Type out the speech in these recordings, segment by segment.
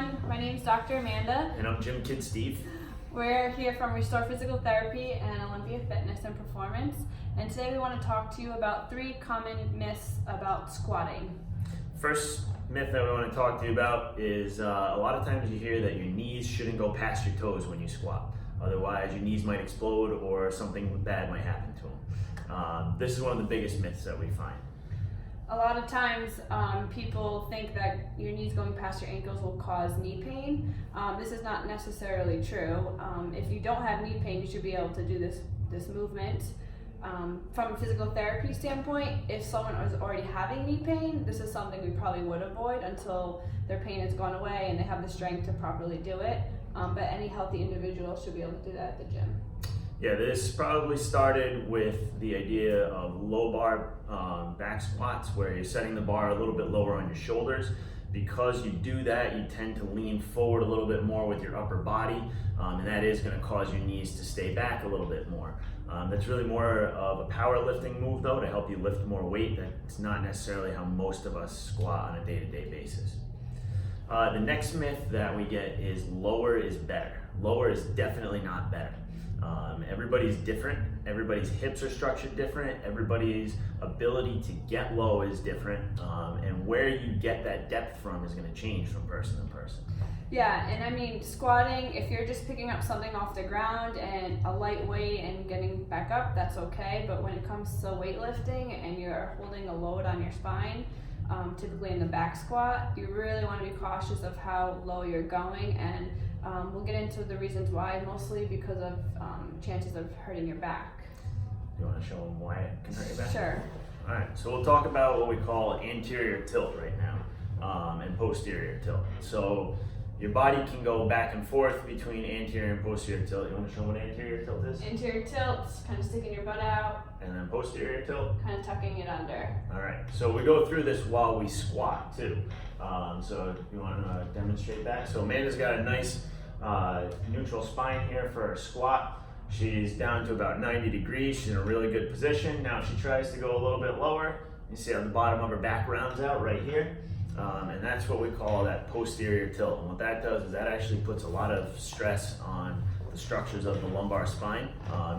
everyone. My name is Dr. Amanda. And I'm Gym Kid Steve. We're here from Restore Physical Therapy and Olympia Fitness and Performance. And today we want to talk to you about 3 common myths about squatting. First myth that we want to talk to you about is a lot of times you hear that your knees shouldn't go past your toes when you squat. Otherwise your knees might explode or something bad might happen to them. This is one of the biggest myths that we find. A lot of times people think that your knees going past your ankles will cause knee pain. This is not necessarily true. If you don't have knee pain, you should be able to do this movement. From a physical therapy standpoint, if someone is already having knee pain, this is something we probably would avoid until their pain has gone away and they have the strength to properly do it. But any healthy individual should be able to do that at the gym. Yeah, this probably started with the idea of low bar back squats, where you're setting the bar a little bit lower on your shoulders. Because you do that, you tend to lean forward a little bit more with your upper body, and that is going to cause your knees to stay back a little bit more. That's really more of a powerlifting move, though, to help you lift more weight. That's not necessarily how most of us squat on a day-to-day basis. The next myth that we get is lower is better. Lower is definitely not better. Everybody's different. Everybody's hips are structured different. Everybody's ability to get low is different. And where you get that depth from is going to change from person to person. Yeah, and I mean, squatting, if you're just picking up something off the ground and a light weight and getting back up, that's okay. But when it comes to weightlifting and you're holding a load on your spine, typically in the back squat, you really want to be cautious of how low you're going, and we'll get into the reasons why, mostly because of chances of hurting your back. You want to show them why it can hurt your back? Sure. All right, so we'll talk about what we call anterior tilt right now, and posterior tilt. So your body can go back and forth between anterior and posterior tilt. You want to show what anterior tilt is? Anterior tilt, kind of sticking your butt out. And then posterior tilt? Kind of tucking it under. All right, so we go through this while we squat too. So you want to demonstrate that? So Amanda's got a nice neutral spine here for her squat. She's down to about 90 degrees. She's in a really good position. Now she tries to go a little bit lower. You see how the bottom of her back rounds out right here. And that's what we call that posterior tilt. And what that does is that actually puts a lot of stress on the structures of the lumbar spine,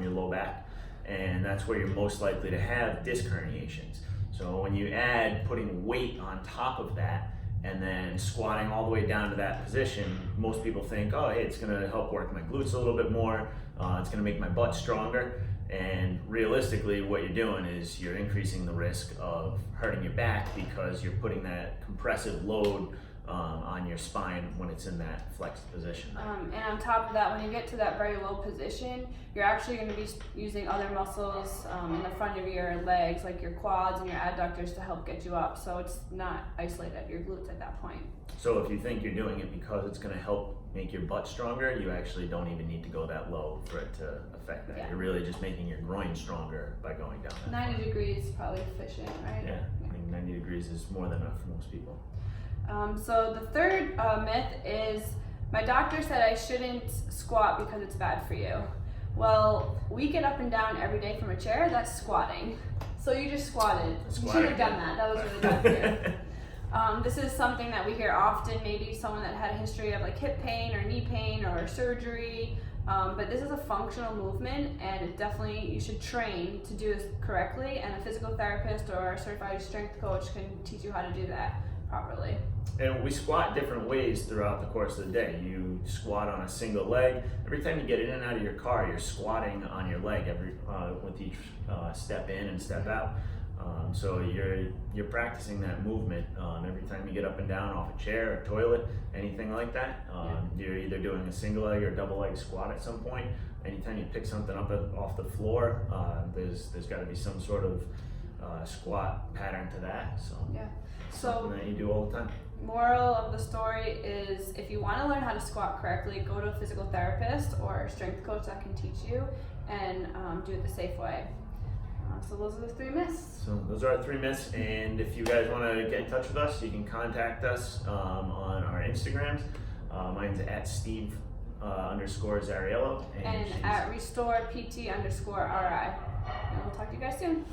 your low back, and that's where you're most likely to have disc herniations. So when you add putting weight on top of that and then squatting all the way down to that position, most people think, oh, hey, it's gonna help work my glutes a little bit more, it's gonna make my butt stronger. And realistically, what you're doing is you're increasing the risk of hurting your back because you're putting that compressive load on your spine when it's in that flexed position. And on top of that, when you get to that very low position, you're actually going to be using other muscles in the front of your legs, like your quads and your adductors, to help get you up. So it's not isolated at your glutes at that point. So if you think you're doing it because it's going to help make your butt stronger, you actually don't even need to go that low for it to affect that. Yeah. You're really just making your groin stronger by going down that 90 degrees is probably efficient, right? Yeah, I think 90 degrees is more than enough for most people. So the third myth is, my doctor said I shouldn't squat because it's bad for you. Well, we get up and down every day from a chair. That's squatting. So you just squatted. You should have done that. That was really bad for you. This is something that we hear often, maybe someone that had a history of like hip pain or knee pain or surgery. But this is a functional movement, and it definitely, you should train to do this correctly, and a physical therapist or a certified strength coach can teach you how to do that properly. And we squat different ways throughout the course of the day. You squat on a single leg. Every time you get in and out of your car, you're squatting on your leg with each step in and step out. So you're practicing that movement every time you get up and down off a chair, a toilet, anything like that. You're either doing a single leg or double leg squat at some point. Anytime you pick something up off the floor, there's got to be some sort of squat pattern to that. So yeah. Something that you do all the time. Moral of the story is, if you want to learn how to squat correctly, go to a physical therapist or a strength coach that can teach you, and do it the safe way. So those are the 3 myths. So those are our 3 myths, and if you guys want to get in touch with us, you can contact us on our Instagrams. Mine's at Steve _ Zariello. And at Restore PT _ RI. And we'll talk to you guys soon.